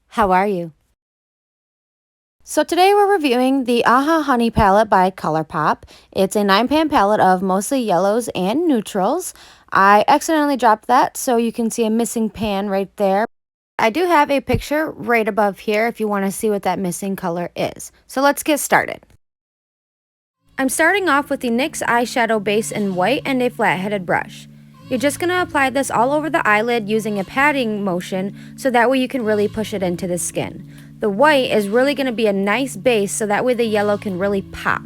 How are you? So today we're reviewing the Aha Honey palette by ColourPop. It's a 9-pan palette of mostly yellows and neutrals. I accidentally dropped that, so you can see a missing pan right there. I do have a picture right above here if you want to see what that missing color is. So let's get started. I'm starting off with the NYX eyeshadow base in white and a flat-headed brush. You're just going to apply this all over the eyelid using a patting motion so that way you can really push it into the skin. The white is really going to be a nice base so that way the yellow can really pop.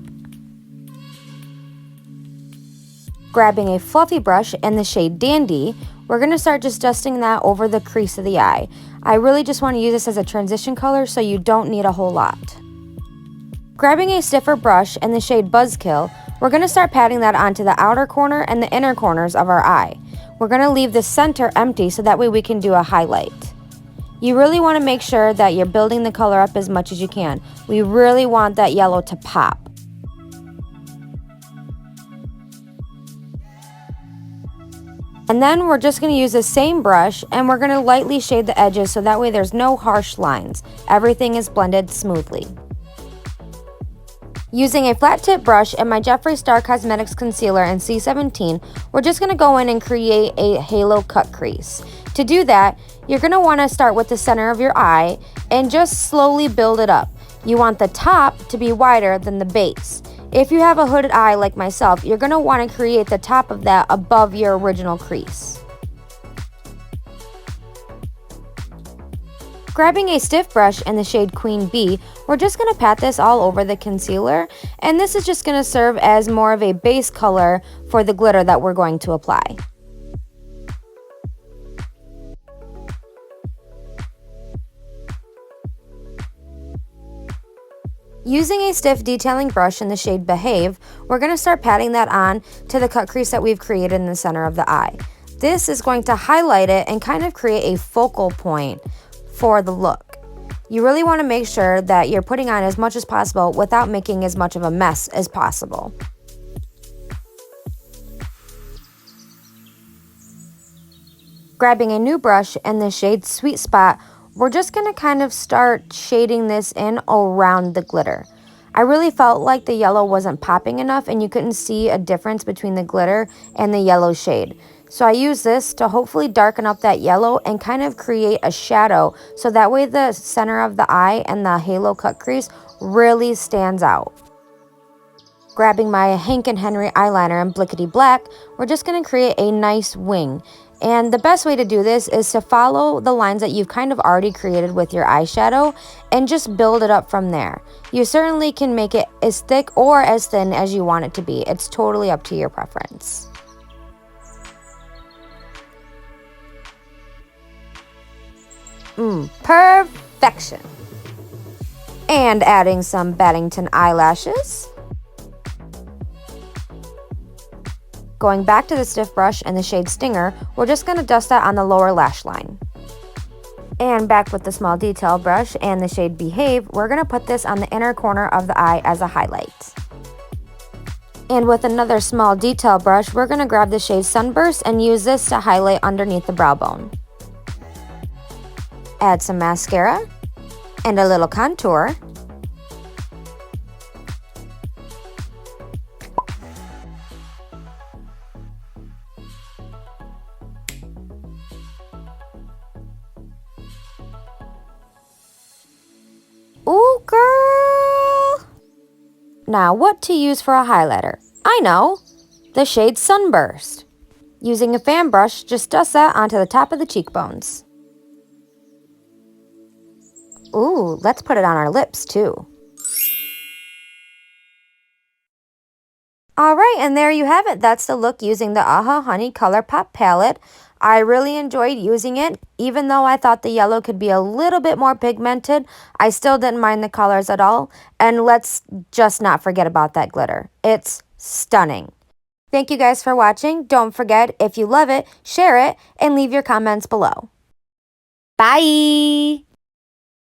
Grabbing a fluffy brush in the shade Dandy, we're going to start just dusting that over the crease of the eye. I really just want to use this as a transition color so you don't need a whole lot. Grabbing a stiffer brush in the shade Buzzkill, we're going to start patting that onto the outer corner and the inner corners of our eye. We're going to leave the center empty so that way we can do a highlight. You really want to make sure that you're building the color up as much as you can. We really want that yellow to pop. And then we're just going to use the same brush and we're going to lightly shade the edges so that way there's no harsh lines. Everything is blended smoothly. Using a flat tip brush and my Jeffree Star Cosmetics Concealer in C17, we're just going to go in and create a halo cut crease. To do that, you're going to want to start with the center of your eye and just slowly build it up. You want the top to be wider than the base. If you have a hooded eye like myself, you're going to want to create the top of that above your original crease. Grabbing a stiff brush in the shade Queen Bee, we're just going to pat this all over the concealer, and this is just going to serve as more of a base color for the glitter that we're going to apply. Using a stiff detailing brush in the shade Behave, we're going to start patting that on to the cut crease that we've created in the center of the eye. This is going to highlight it and kind of create a focal point for the look. You really want to make sure that you're putting on as much as possible without making as much of a mess as possible. Grabbing a new brush in the shade Sweet Spot, we're just going to kind of start shading this in around the glitter. I really felt like the yellow wasn't popping enough and you couldn't see a difference between the glitter and the yellow shade. So I use this to hopefully darken up that yellow and kind of create a shadow so that way the center of the eye and the halo cut crease really stands out. Grabbing my Hank and Henry eyeliner in Blickety Black, we're just going to create a nice wing. And the best way to do this is to follow the lines that you've kind of already created with your eyeshadow and just build it up from there. You certainly can make it as thick or as thin as you want it to be. It's totally up to your preference. Perfection. And adding some Baddington eyelashes. Going back to the stiff brush and the shade Stinger, we're just going to dust that on the lower lash line. And back with the small detail brush and the shade Behave, we're going to put this on the inner corner of the eye as a highlight. And with another small detail brush, we're going to grab the shade Sunburst and use this to highlight underneath the brow bone. Add some mascara and a little contour. Ooh, girl! Now, what to use for a highlighter? I know! The shade Sunburst. Using a fan brush, just dust that onto the top of the cheekbones. Ooh, let's put it on our lips, too. Alright, and there you have it. That's the look using the Aha Honey ColourPop palette. I really enjoyed using it. Even though I thought the yellow could be a little bit more pigmented, I still didn't mind the colors at all. And let's just not forget about that glitter. It's stunning. Thank you guys for watching. Don't forget, if you love it, share it and leave your comments below. Bye!